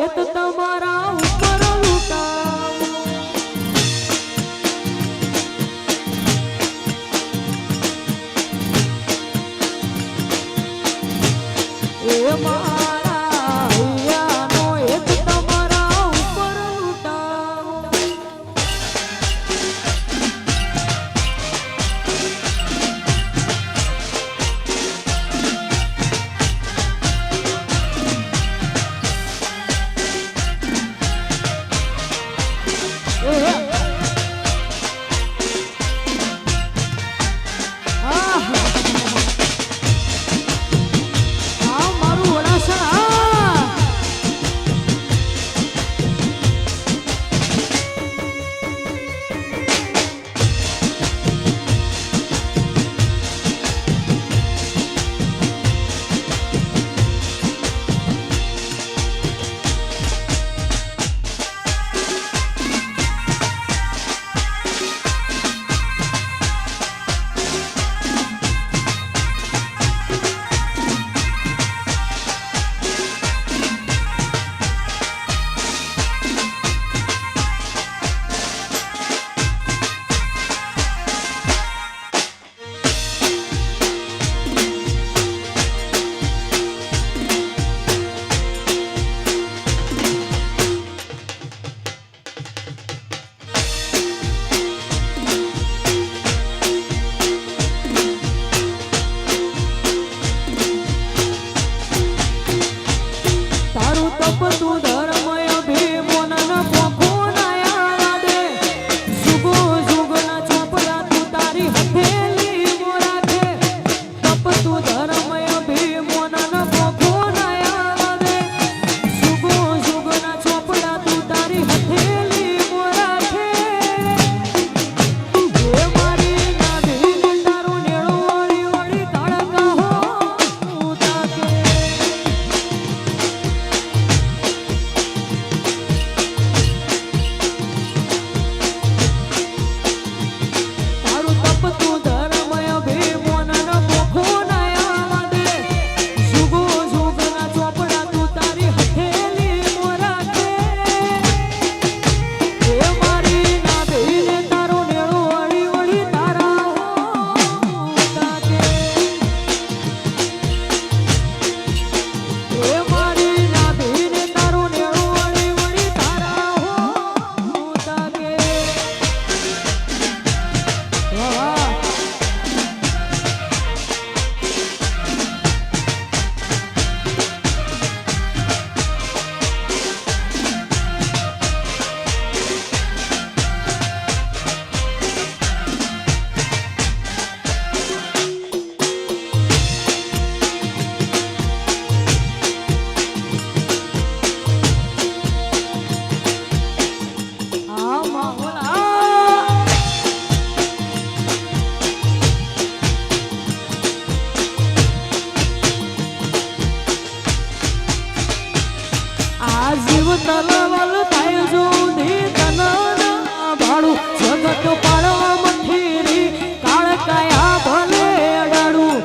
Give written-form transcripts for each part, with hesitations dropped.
તો તમારા ઉપર લૂંટાવો એ મારા હૈયાનો એ તો તમારા ઉપર લૂંટાવો તું ધર્મય ભીમોનન પોખો નાયા દે સુગો સુગના ચોપડા તું તારી હથેલી મોરાખે તપ તું ધર્મય ભીમોનન પોખો નાયા દે સુગો સુગના ચોપડા તું તારી હથેલી મોરાખે એ મારી નાભી તારો નેળો વળી વળી તાળકા હો ઉતાકે જીવ તલવલ થાય સુધી તન ભાડું જગત પાડવા મઠીરી કાળ કાયા ભલે અડાડું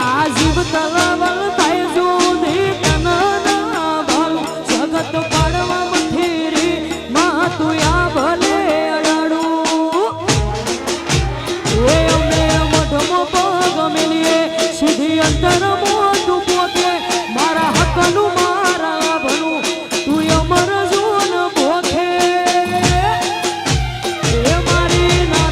આ જીવ તલવલ થાય સુધી તન ભાડું જગત પાડવા મઠીરી માં તું આ ભલે અડાડું એ અમે મઢમો પગ મેલીએ સીધી અંતર મોટું પોતે મારા હકનું મારા ભલું અમર જૂન ભોખે એ મારી ના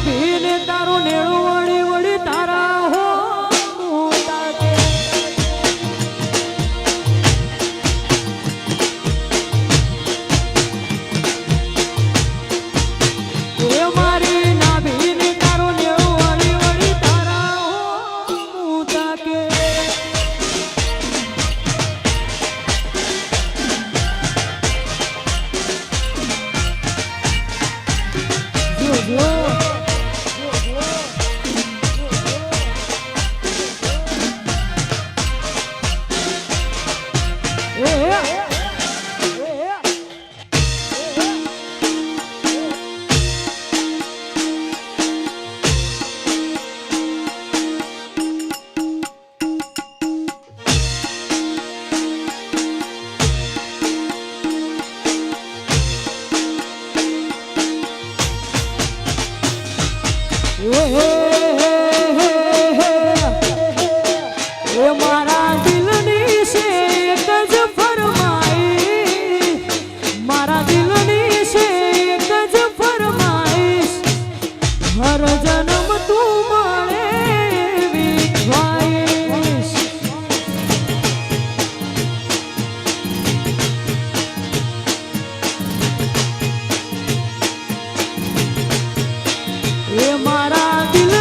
એ મારા દિલની છે એક જ ફરમાઈશ, મારા દિલની છે એક જ ફરમાઈશ, હર જન્મ તું મળે એવી ખ્વાઈશ. એ મારા દિલ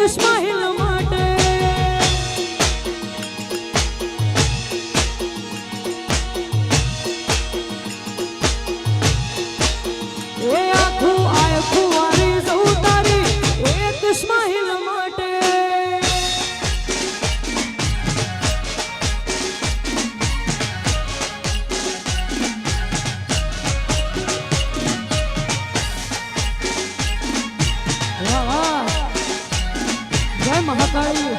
સ્માઈલ માટે એ આખું આખું વારી જવું તારી એક સ્માઈલ માટે જય મહાકાળી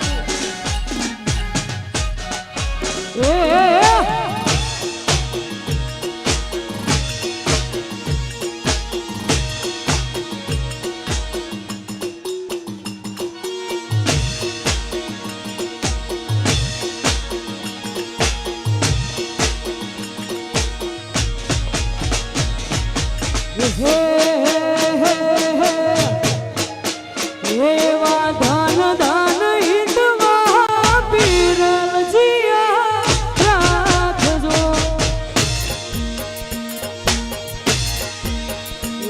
એવા ધન ધન હિંદવા પીરલ જીયા રાખજો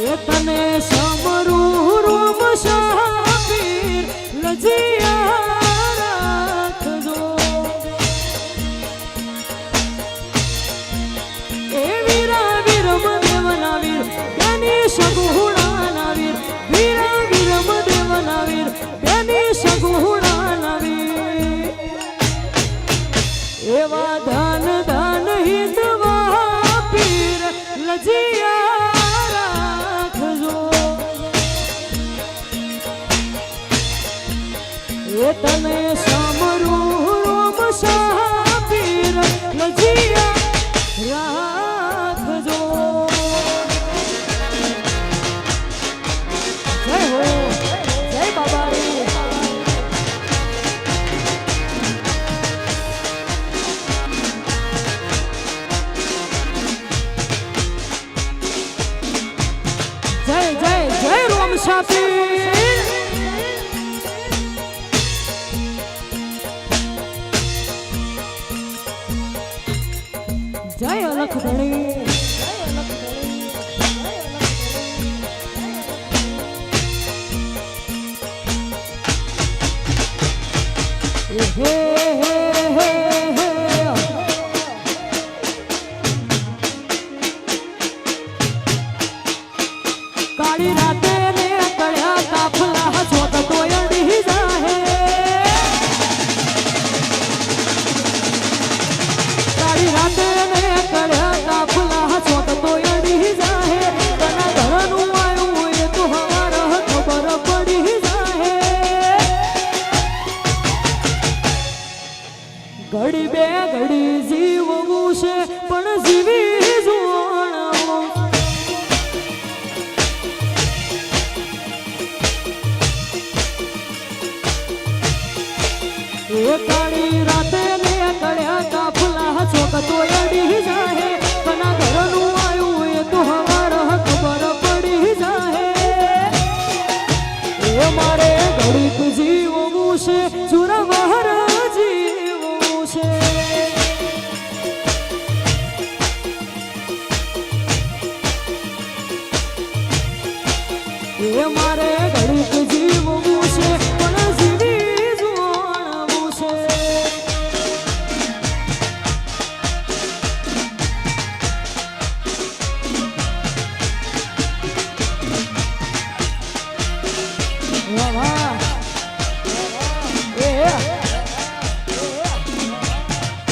એ તને સમરું રોમ શાપીર લજિયા રાખજો એ વીરા વીરમ દેવના વીર જ્ઞાની સગુણાના વીર વીરા વીરમ દેવના વીર બેની સગુણાના વીર એવા ધન ધન હિંદવા પીર લજિયા રાખજો એ તને સમરું રોમ શાપીર લજિયા રાખજો જય હો જય બાબારી જય જય જય રોમ શાપીર જય અલખ ધણી હે હે હે કાળી રાતે ને કળ્યા કાફલા છોટ તોયડી જાહે કાળી રાતે ને કળ્યા કાફલા છોટ તોયડી જાહે તના ઘરનું આયું એ તો હવાર ખબર પડી જાહે ઘડી બે ઘડી જીવવું છે પણ જીવી જોવાનું એ કાળી રાતે ને કળ્યા કાફલા ચોક તોયડી જાહે તના ઘરનું આયું એ તો હવાર ખબર પડી જાહે એ મારે ઘડીક જીવવું છે સુરવહર જીવવું છે એ મારે ઘડીક જીવવું છે પણ જીવી જોવાનું છે વાહ વાહ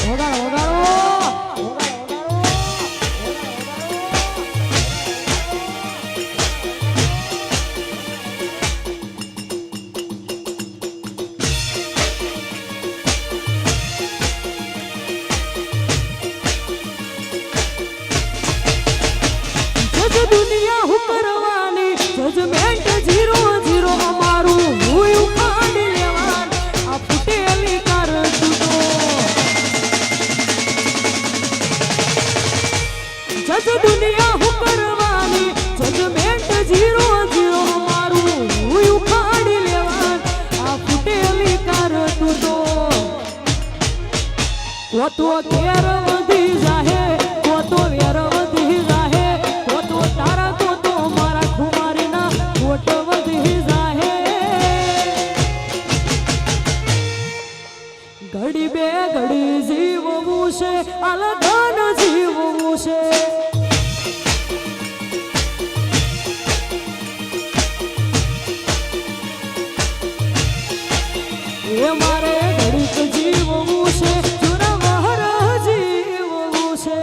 વગાડો વગાડો જજ દુનિયા હું કરવાની જજમેન્ટ 0-0 અમારું હું ઉખાડી લેવાન આ ફૂટેલી કાર તુતો જજ દુનિયા હું કરવાની જજમેન્ટ 0-0 અમારું હું ઉખાડી લેવાન આ ફૂટેલી કાર તુતો તો કેર વધી જાહે તો વેર વધી જાહે તો તારા તો મારા ખુમારીના કોટ વધી જાહે છે અલગન જીવવું છે એ મારે ઘડીક જીવવું છે જોરાવર જીવવું છે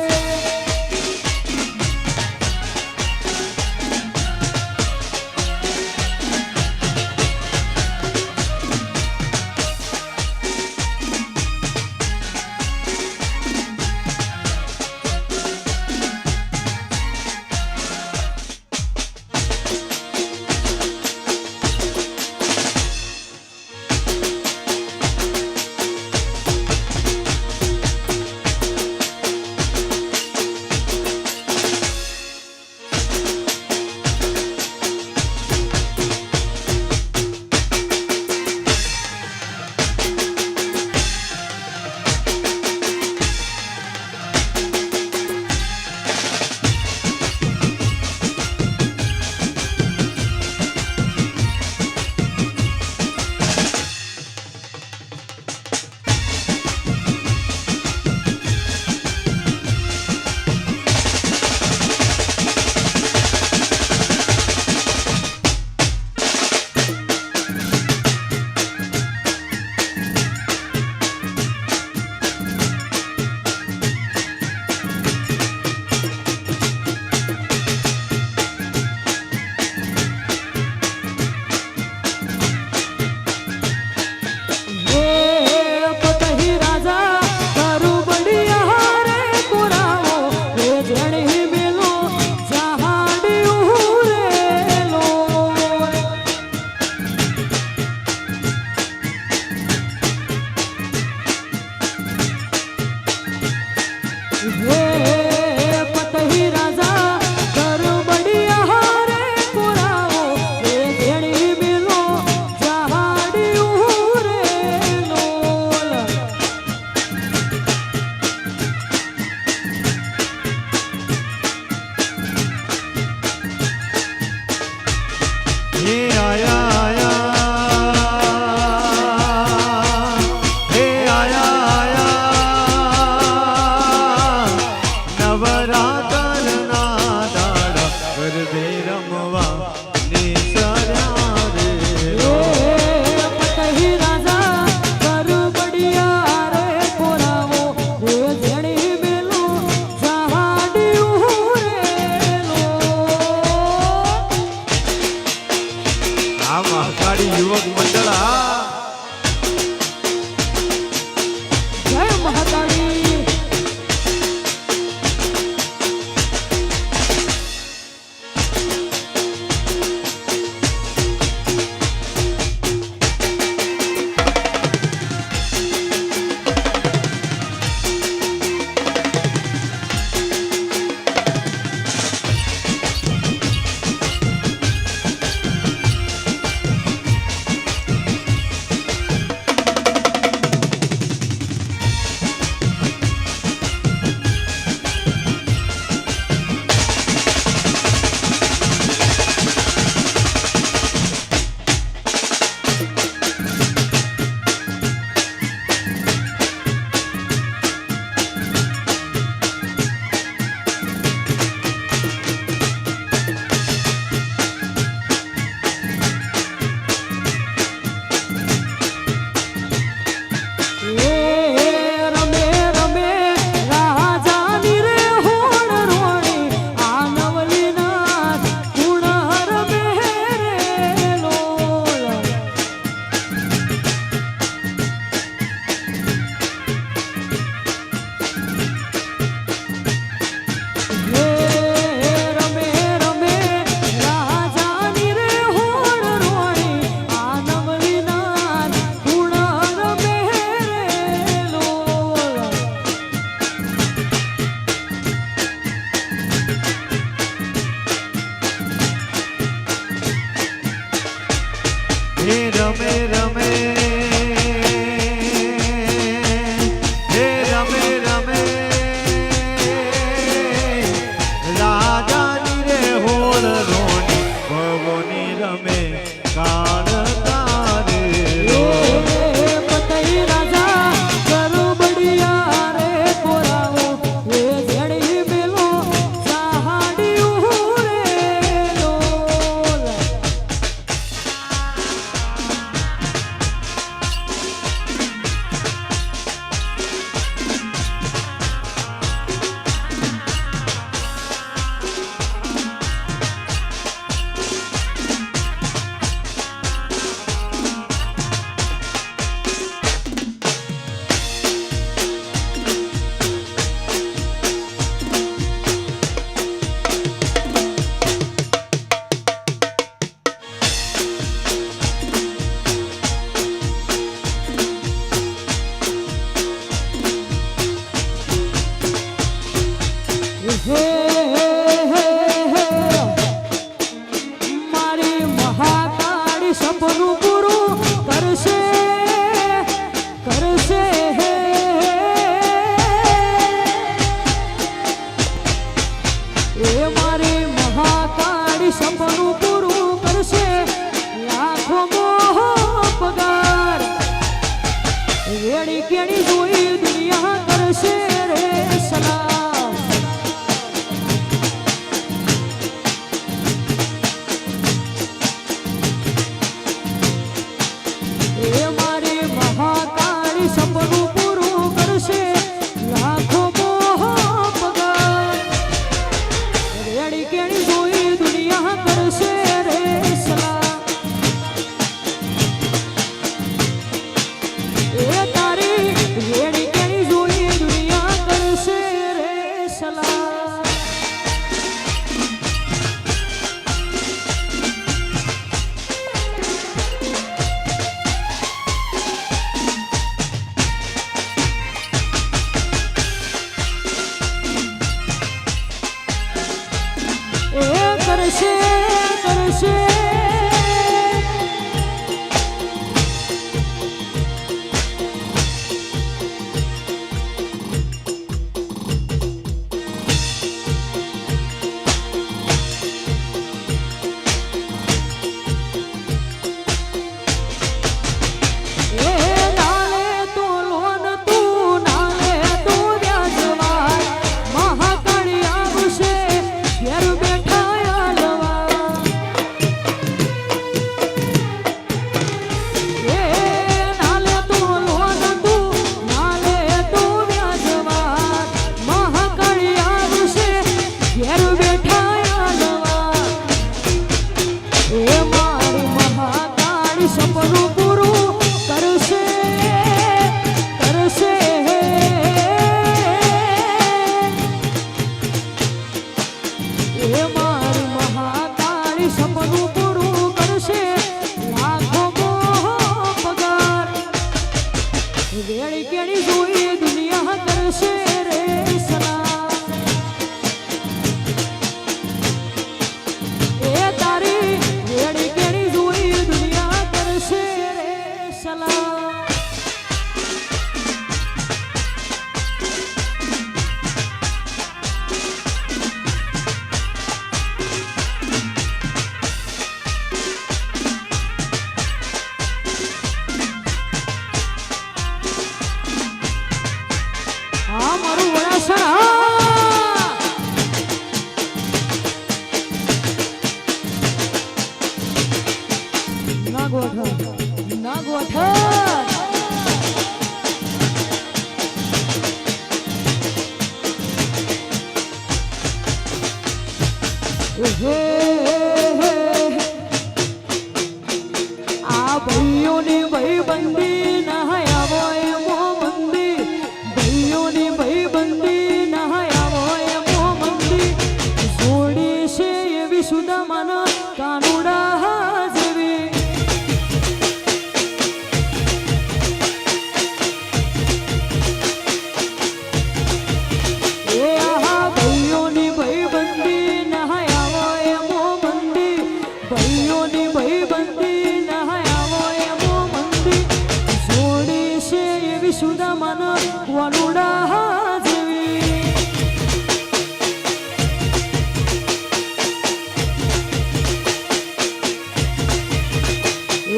સુદામાના વનુડા જેવી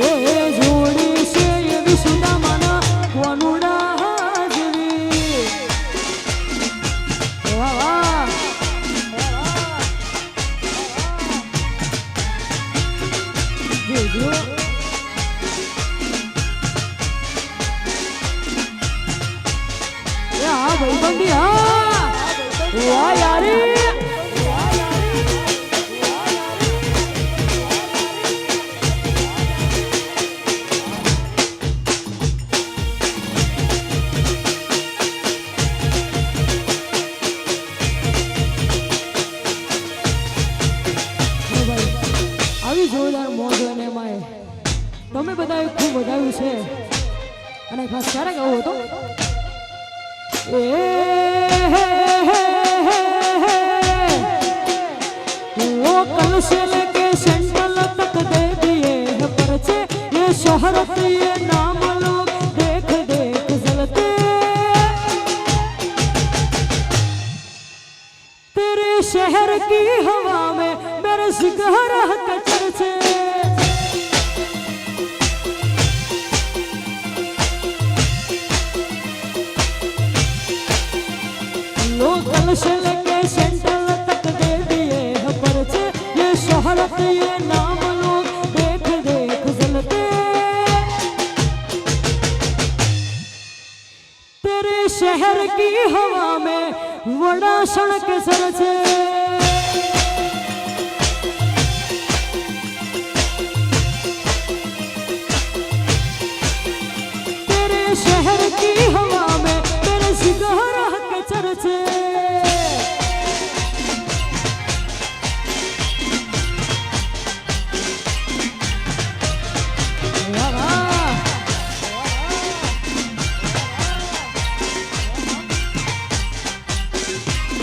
એ જોડી છે એવી સુદામાના વનુડા જેવી વાહ વાહ જો ભાઈબંધી હા વાહ યારી આવી જોરદાર મોજ અને માય તમે બધાએ ખૂબ વધાવ્યું છે અને ખાસ ક્યારે કહું હતો वो कल से लेके सेंट्रल तक दे दिए है पर्चे ये शोहरत ये नाम लोग देख देख जलते तेरे शहर की हवा में मेरे सिगहरा के चर्चे लोकल से लेके सेंट्रल तक दे दिए हैं पर्चे ये शोहरत ये नाम लोग देख देख जलते तेरे शहर की हवा में वड़ा सड़क सरचे तेरे शहर की हवा में तेरे सिगहरा के चर्चे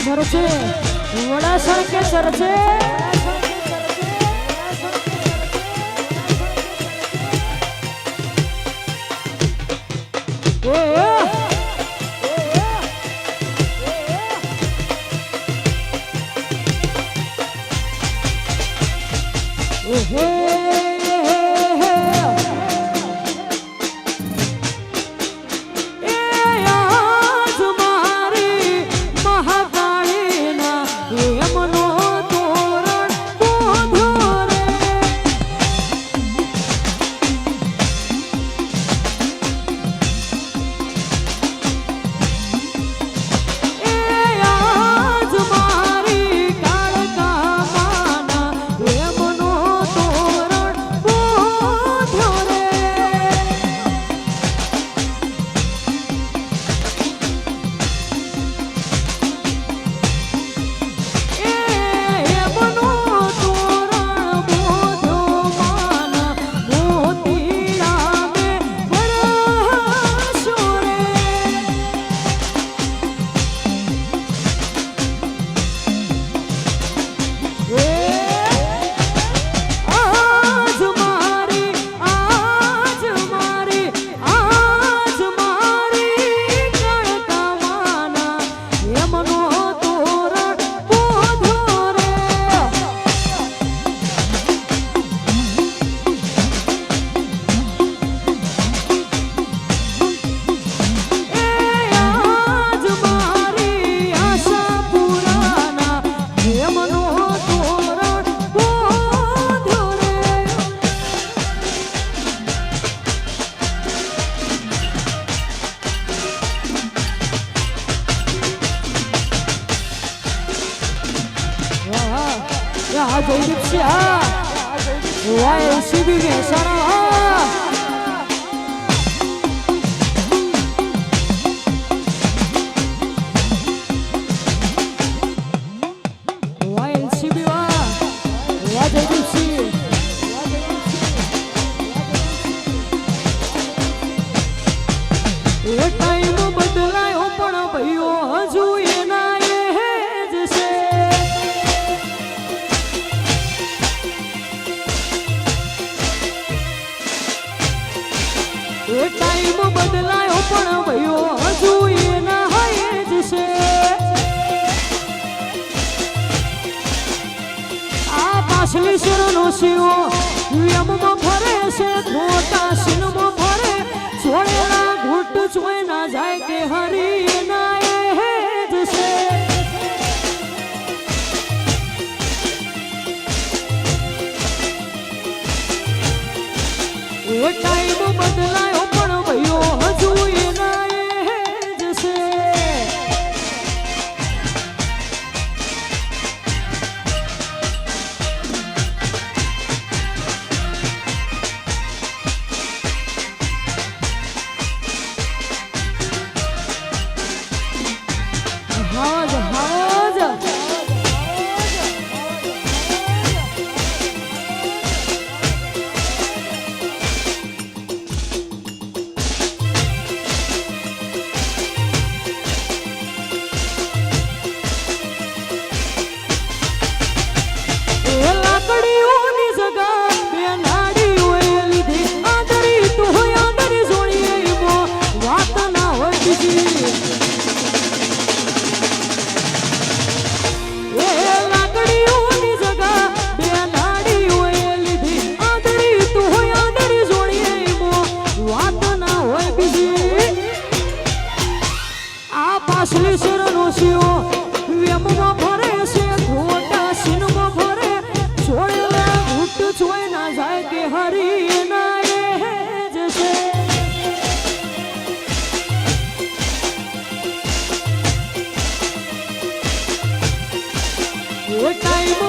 चर्चे वड़ा सड़के चर्चे આ જયદીપ છે વાય સીબી કે સારા વાય સીબી વા જયદીપ સિંહ એ ટાઈમ બદલાયો પણ ભાઈઓ હજુ એના એ ટાઈમ બદલાયો પણ ભયો હજુ એના હાય જ છે આ પાછલી શરનો શિવો વ્યમમાં ફરે છે ખોટા શિનમાં ફરે છોડેલા ઘૂંટ ચોય ના જાય કે હરી એના એ જ છે એ ટાઈમ બદલાયો પણ ભયો હજુ એના એ જ છે હાજ હાજ લાકડીઓની જગા બે નાડીઓએ લીધી આદરી તો હોય આદરી જોડીએ વાત ના હોય બીજી એ લાકડીઓની જગા બે નાડીઓએ લીધી આદરી તો હોય આદરી જોડીએ વાત ના હોય બીજી આ પાછલી શરનો શિવો વ્યમમાં ફરે છે ખોટા શિનમાં ફરે છોડેલા ઘૂંટ ચોય ના જાય કે હરી ના એ જ છે એ ટાઈમ